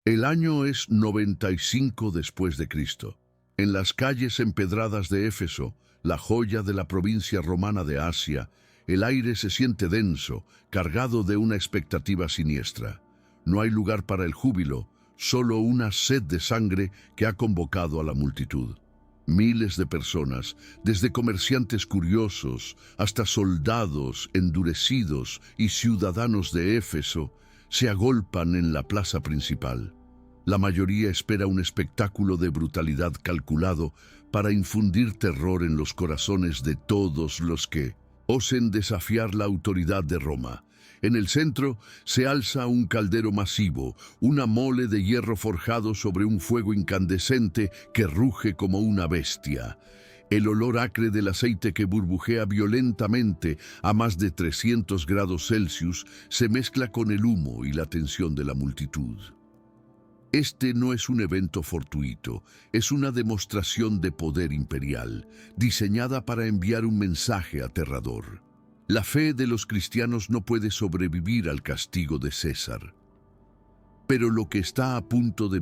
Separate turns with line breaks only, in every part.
El año es 95 después de Cristo. En las calles empedradas de Éfeso, la joya de la provincia romana de Asia, el aire se siente denso, cargado de una expectativa siniestra. No hay lugar para el júbilo, solo una sed de sangre que ha convocado a la multitud. Miles de personas, desde comerciantes curiosos hasta soldados endurecidos y ciudadanos de Éfeso, se agolpan en la plaza principal. La mayoría espera un espectáculo de brutalidad calculado para infundir terror en los corazones de todos los que osen desafiar la autoridad de Roma. En el centro se alza un caldero masivo, una mole de hierro forjado sobre un fuego incandescente que ruge como una bestia. El olor acre del aceite que burbujea violentamente a más de 300 grados Celsius se mezcla con el humo y la tensión de la multitud. Este no es un evento fortuito, es una demostración de poder imperial, diseñada para enviar un mensaje aterrador. La fe de los cristianos no puede sobrevivir al castigo de César. Pero lo que está a punto de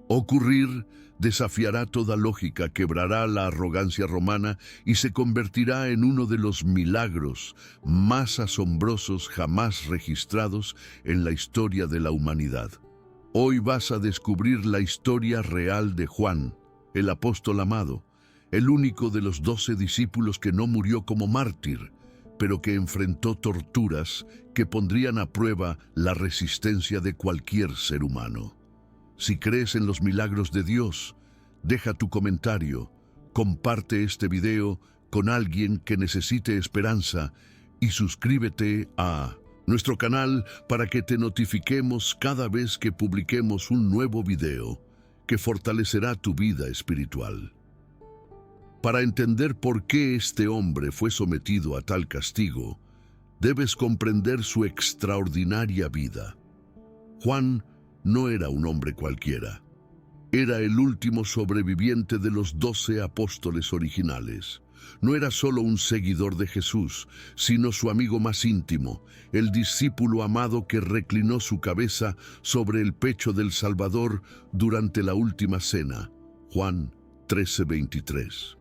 ocurrir desafiará toda lógica, quebrará la arrogancia romana y se convertirá en uno de los milagros más asombrosos jamás registrados en la historia de la humanidad. Hoy vas a descubrir la historia real de Juan, el apóstol amado, el único de los 12 discípulos que no murió como mártir, pero que enfrentó torturas que pondrían a prueba la resistencia de cualquier ser humano. Si crees en los milagros de Dios, deja tu comentario, comparte este video con alguien que necesite esperanza y suscríbete a nuestro canal para que te notifiquemos cada vez que publiquemos un nuevo video que fortalecerá tu vida espiritual. Para entender por qué este hombre fue sometido a tal castigo, debes comprender su extraordinaria vida. Juan no era un hombre cualquiera. Era el último sobreviviente de los 12 apóstoles originales. No era solo un seguidor de Jesús, sino su amigo más íntimo, el discípulo amado que reclinó su cabeza sobre el pecho del Salvador durante la última cena. Juan 13:23.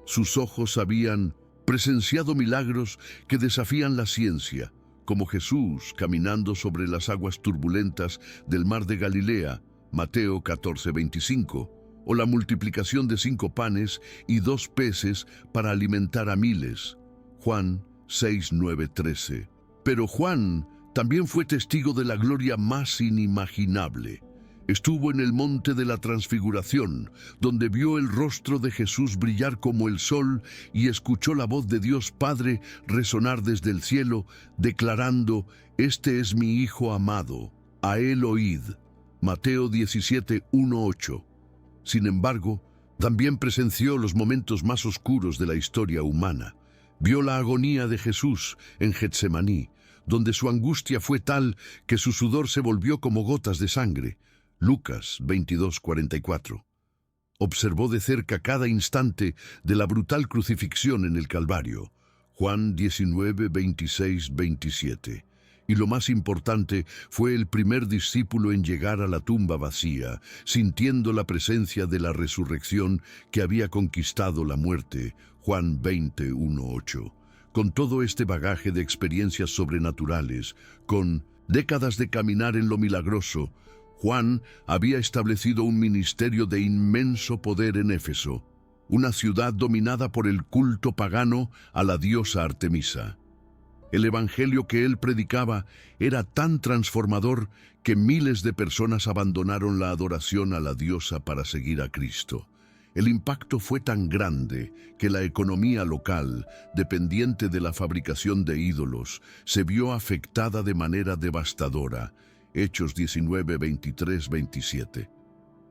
Sus ojos habían presenciado milagros que desafían la ciencia, como Jesús caminando sobre las aguas turbulentas del mar de Galilea, Mateo 14:25, o la multiplicación de 5 panes y 2 peces para alimentar a miles, Juan 6:9-13. Pero Juan también fue testigo de la gloria más inimaginable. Estuvo en el monte de la Transfiguración, donde vio el rostro de Jesús brillar como el sol y escuchó la voz de Dios Padre resonar desde el cielo, declarando: «Este es mi Hijo amado, a él oíd». Mateo 17:1-8. Sin embargo, también presenció los momentos más oscuros de la historia humana. Vio la agonía de Jesús en Getsemaní, donde su angustia fue tal que su sudor se volvió como gotas de sangre. Lucas 22:44. Observó de cerca cada instante de la brutal crucifixión en el Calvario. Juan 19:26-27. Y lo más importante, fue el primer discípulo en llegar a la tumba vacía, sintiendo la presencia de la resurrección que había conquistado la muerte. Juan 20:1-8. Con todo este bagaje de experiencias sobrenaturales, con décadas de caminar en lo milagroso, Juan había establecido un ministerio de inmenso poder en Éfeso, una ciudad dominada por el culto pagano a la diosa Artemisa. El evangelio que él predicaba era tan transformador que miles de personas abandonaron la adoración a la diosa para seguir a Cristo. El impacto fue tan grande que la economía local, dependiente de la fabricación de ídolos, se vio afectada de manera devastadora. Hechos 19:23-27.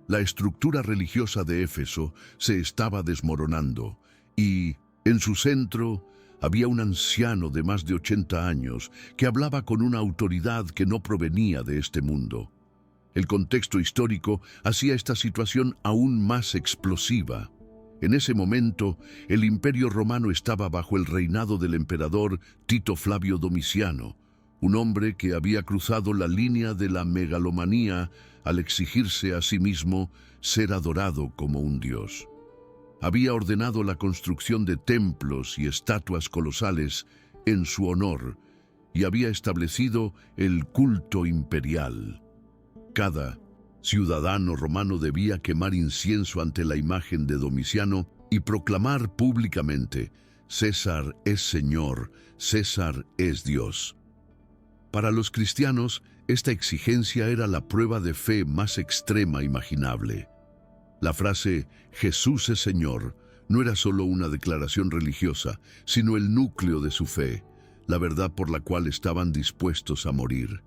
La estructura religiosa de Éfeso se estaba desmoronando y, en su centro, había un anciano de más de 80 años que hablaba con una autoridad que no provenía de este mundo. El contexto histórico hacía esta situación aún más explosiva. En ese momento, el Imperio Romano estaba bajo el reinado del emperador Tito Flavio Domiciano, un hombre que había cruzado la línea de la megalomanía al exigirse a sí mismo ser adorado como un dios. Había ordenado la construcción de templos y estatuas colosales en su honor y había establecido el culto imperial. Cada ciudadano romano debía quemar incienso ante la imagen de Domiciano y proclamar públicamente: César es Señor, César es Dios. Para los cristianos, esta exigencia era la prueba de fe más extrema imaginable. La frase Jesús es Señor no era solo una declaración religiosa, sino el núcleo de su fe, la verdad por la cual estaban dispuestos a morir.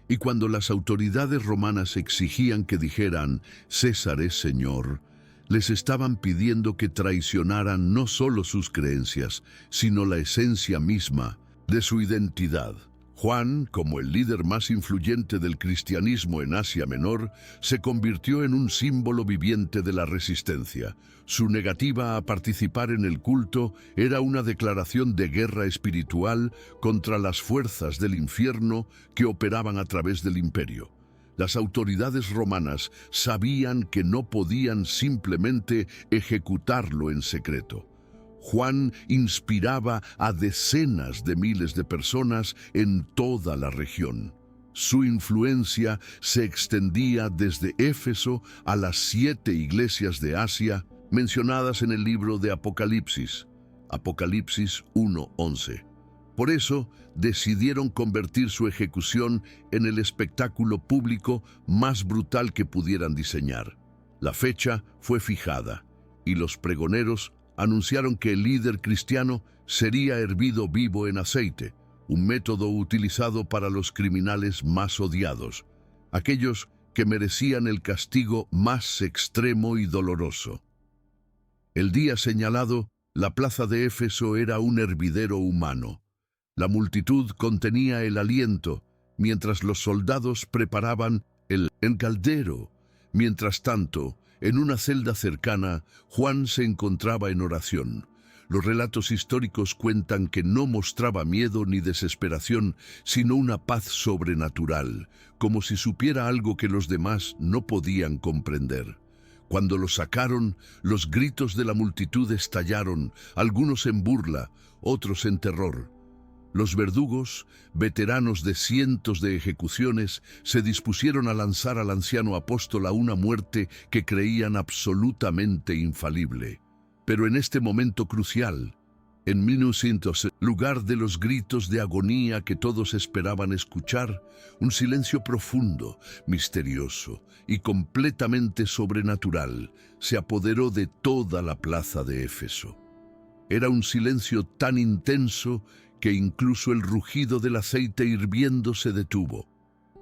Y cuando las autoridades romanas exigían que dijeran César es Señor, les estaban pidiendo que traicionaran no solo sus creencias, sino la esencia misma de su identidad. Juan, como el líder más influyente del cristianismo en Asia Menor, se convirtió en un símbolo viviente de la resistencia. Su negativa a participar en el culto era una declaración de guerra espiritual contra las fuerzas del infierno que operaban a través del imperio. Las autoridades romanas sabían que no podían simplemente ejecutarlo en secreto. Juan inspiraba a decenas de miles de personas en toda la región. Su influencia se extendía desde Éfeso a las 7 iglesias de Asia mencionadas en el libro de Apocalipsis, Apocalipsis 1:11. Por eso decidieron convertir su ejecución en el espectáculo público más brutal que pudieran diseñar. La fecha fue fijada y los pregoneros anunciaron que el líder cristiano sería hervido vivo en aceite, un método utilizado para los criminales más odiados, aquellos que merecían el castigo más extremo y doloroso. El día señalado, la plaza de Éfeso era un hervidero humano. La multitud contenía el aliento, mientras los soldados preparaban el caldero. Mientras tanto, en una celda cercana, Juan se encontraba en oración. Los relatos históricos cuentan que no mostraba miedo ni desesperación, sino una paz sobrenatural, como si supiera algo que los demás no podían comprender. Cuando lo sacaron, los gritos de la multitud estallaron, algunos en burla, otros en terror. Los verdugos, veteranos de cientos de ejecuciones, se dispusieron a lanzar al anciano apóstol a una muerte que creían absolutamente infalible. Pero en este momento crucial, en 1900, lugar de los gritos de agonía que todos esperaban escuchar, un silencio profundo, misterioso y completamente sobrenatural se apoderó de toda la plaza de Éfeso. Era un silencio tan intenso que incluso el rugido del aceite hirviendo se detuvo.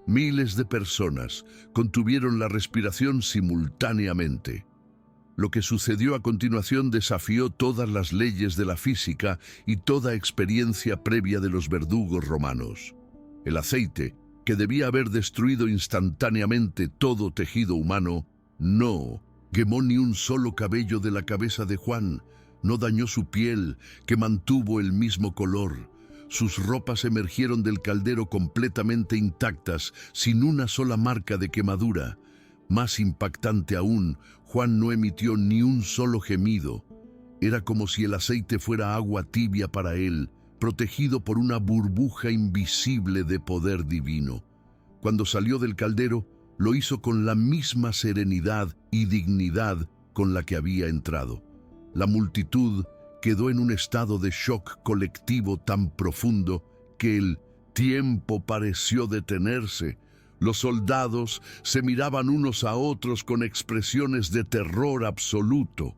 Miles de personas contuvieron la respiración simultáneamente. Lo que sucedió a continuación desafió todas las leyes de la física y toda experiencia previa de los verdugos romanos. El aceite, que debía haber destruido instantáneamente todo tejido humano, no quemó ni un solo cabello de la cabeza de Juan, no dañó su piel, que mantuvo el mismo color. Sus ropas emergieron del caldero completamente intactas, sin una sola marca de quemadura. Más impactante aún, Juan no emitió ni un solo gemido. Era como si el aceite fuera agua tibia para él, protegido por una burbuja invisible de poder divino. Cuando salió del caldero, lo hizo con la misma serenidad y dignidad con la que había entrado. La multitud quedó en un estado de shock colectivo tan profundo que el tiempo pareció detenerse. Los soldados se miraban unos a otros con expresiones de terror absoluto.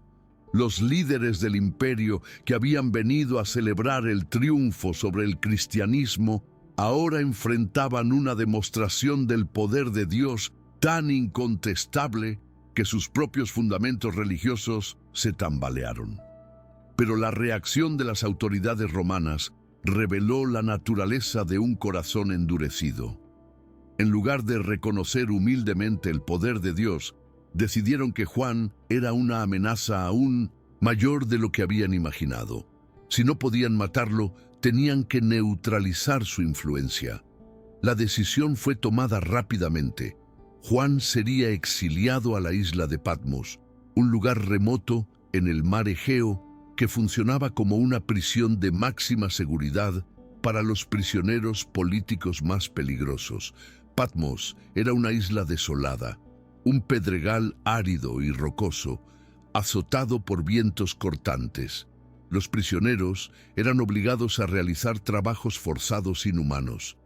Los líderes del imperio, que habían venido a celebrar el triunfo sobre el cristianismo, ahora enfrentaban una demostración del poder de Dios tan incontestable que sus propios fundamentos religiosos se tambalearon. Pero la reacción de las autoridades romanas reveló la naturaleza de un corazón endurecido. En lugar de reconocer humildemente el poder de Dios, decidieron que Juan era una amenaza aún mayor de lo que habían imaginado. Si no podían matarlo, tenían que neutralizar su influencia. La decisión fue tomada rápidamente. Juan sería exiliado a la isla de Patmos, un lugar remoto en el mar Egeo que funcionaba como una prisión de máxima seguridad para los prisioneros políticos más peligrosos. Patmos era una isla desolada, un pedregal árido y rocoso, azotado por vientos cortantes. Los prisioneros eran obligados a realizar trabajos forzados inhumanos.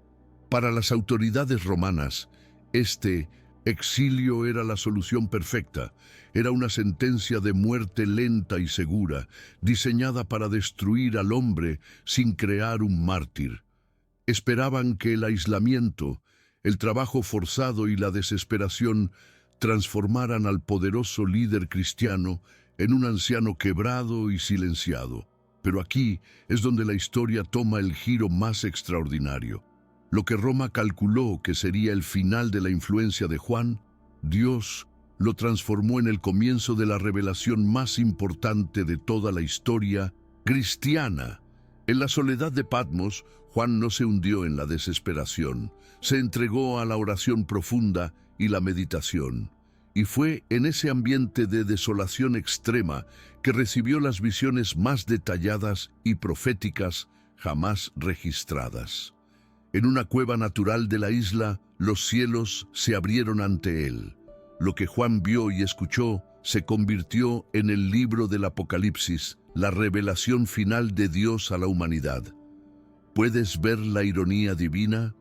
Para las autoridades romanas, este exilio era la solución perfecta. Era una sentencia de muerte lenta y segura, diseñada para destruir al hombre sin crear un mártir. Esperaban que el aislamiento, el trabajo forzado y la desesperación transformaran al poderoso líder cristiano en un anciano quebrado y silenciado. Pero aquí es donde la historia toma el giro más extraordinario. Lo que Roma calculó que sería el final de la influencia de Juan, Dios lo transformó en el comienzo de la revelación más importante de toda la historia cristiana. En la soledad de Patmos, Juan no se hundió en la desesperación, se entregó a la oración profunda y la meditación. Y fue en ese ambiente de desolación extrema que recibió las visiones más detalladas y proféticas jamás registradas. En una cueva natural de la isla, los cielos se abrieron ante él. Lo que Juan vio y escuchó se convirtió en el libro del Apocalipsis, la revelación final de Dios a la humanidad. ¿Puedes ver la ironía divina?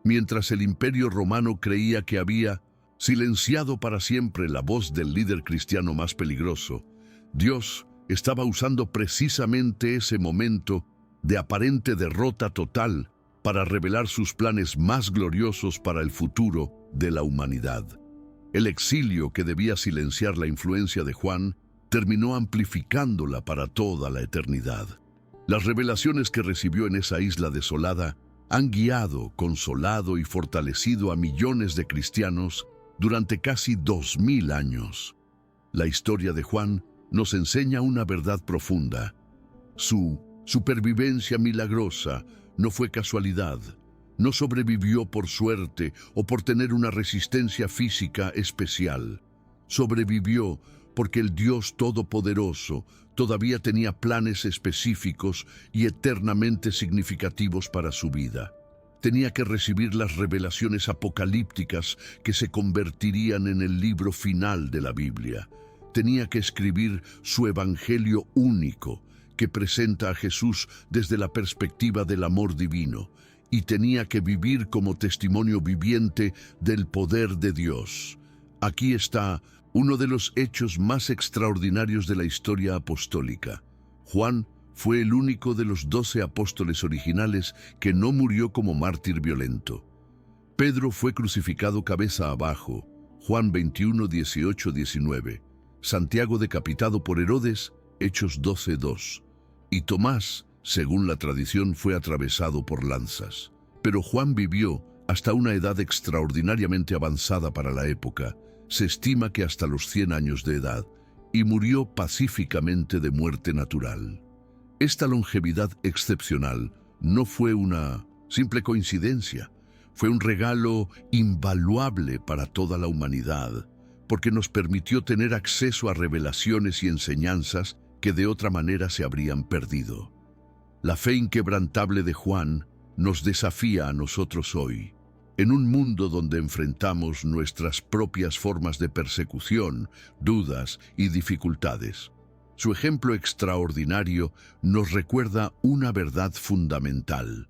Mientras el Imperio Romano creía que había silenciado para siempre la voz del líder cristiano más peligroso, Dios estaba usando precisamente ese momento de aparente derrota total para revelar sus planes más gloriosos para el futuro de la humanidad. El exilio que debía silenciar la influencia de Juan terminó amplificándola para toda la eternidad. Las revelaciones que recibió en esa isla desolada han guiado, consolado y fortalecido a millones de cristianos durante casi 2000 años. La historia de Juan nos enseña una verdad profunda. Su supervivencia milagrosa no fue casualidad. No sobrevivió por suerte o por tener una resistencia física especial. Sobrevivió porque el Dios Todopoderoso todavía tenía planes específicos y eternamente significativos para su vida. Tenía que recibir las revelaciones apocalípticas que se convertirían en el libro final de la Biblia. Tenía que escribir su evangelio único, que presenta a Jesús desde la perspectiva del amor divino, y tenía que vivir como testimonio viviente del poder de Dios. Aquí está uno de los hechos más extraordinarios de la historia apostólica. Juan fue el único de los 12 apóstoles originales que no murió como mártir violento. Pedro fue crucificado cabeza abajo, Juan 21, 18, 19. Santiago decapitado por Herodes, Hechos 12:2. Y Tomás, según la tradición, fue atravesado por lanzas. Pero Juan vivió hasta una edad extraordinariamente avanzada para la época. Se estima que hasta los 100 años de edad, y murió pacíficamente de muerte natural. Esta longevidad excepcional no fue una simple coincidencia, fue un regalo invaluable para toda la humanidad, porque nos permitió tener acceso a revelaciones y enseñanzas que de otra manera se habrían perdido. La fe inquebrantable de Juan nos desafía a nosotros hoy. En un mundo donde enfrentamos nuestras propias formas de persecución, dudas y dificultades, su ejemplo extraordinario nos recuerda una verdad fundamental.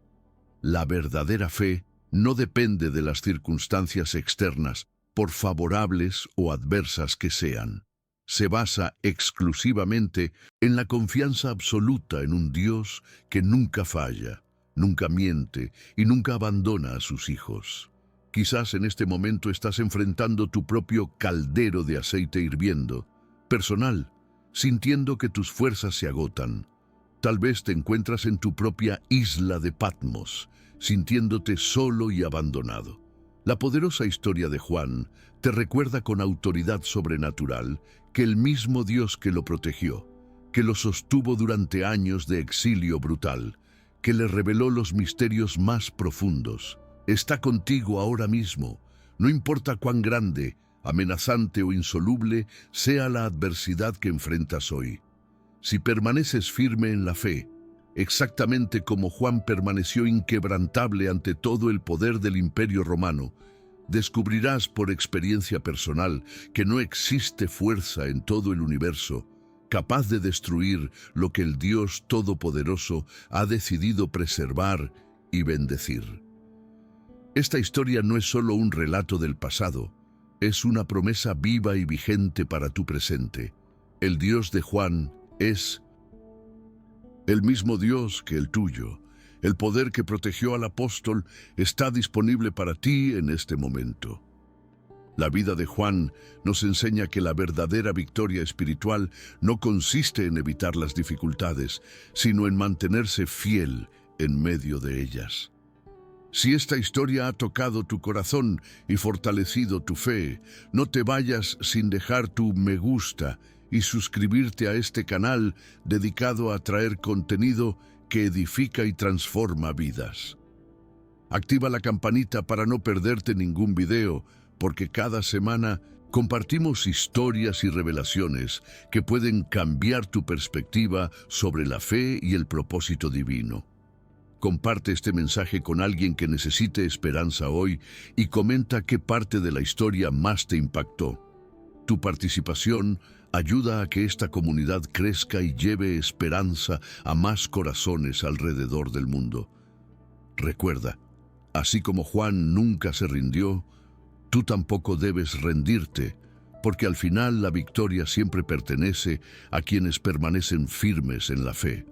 La verdadera fe no depende de las circunstancias externas, por favorables o adversas que sean. Se basa exclusivamente en la confianza absoluta en un Dios que nunca falla, nunca miente y nunca abandona a sus hijos. Quizás en este momento estás enfrentando tu propio caldero de aceite hirviendo, personal, sintiendo que tus fuerzas se agotan. Tal vez te encuentras en tu propia isla de Patmos, sintiéndote solo y abandonado. La poderosa historia de Juan te recuerda con autoridad sobrenatural que el mismo Dios que lo protegió, que lo sostuvo durante años de exilio brutal, que le reveló los misterios más profundos, Está contigo ahora mismo, no importa cuán grande, amenazante o insoluble sea la adversidad que enfrentas hoy. Si permaneces firme en la fe, exactamente como Juan permaneció inquebrantable ante todo el poder del Imperio Romano, descubrirás por experiencia personal que no existe fuerza en todo el universo capaz de destruir lo que el Dios Todopoderoso ha decidido preservar y bendecir. Esta historia no es solo un relato del pasado, es una promesa viva y vigente para tu presente. El Dios de Juan es el mismo Dios que el tuyo. El poder que protegió al apóstol está disponible para ti en este momento. La vida de Juan nos enseña que la verdadera victoria espiritual no consiste en evitar las dificultades, sino en mantenerse fiel en medio de ellas. Si esta historia ha tocado tu corazón y fortalecido tu fe, no te vayas sin dejar tu me gusta y suscribirte a este canal dedicado a traer contenido que edifica y transforma vidas. Activa la campanita para no perderte ningún video, porque cada semana compartimos historias y revelaciones que pueden cambiar tu perspectiva sobre la fe y el propósito divino. Comparte este mensaje con alguien que necesite esperanza hoy y comenta qué parte de la historia más te impactó. Tu participación ayuda a que esta comunidad crezca y lleve esperanza a más corazones alrededor del mundo. Recuerda, así como Juan nunca se rindió, tú tampoco debes rendirte, porque al final la victoria siempre pertenece a quienes permanecen firmes en la fe.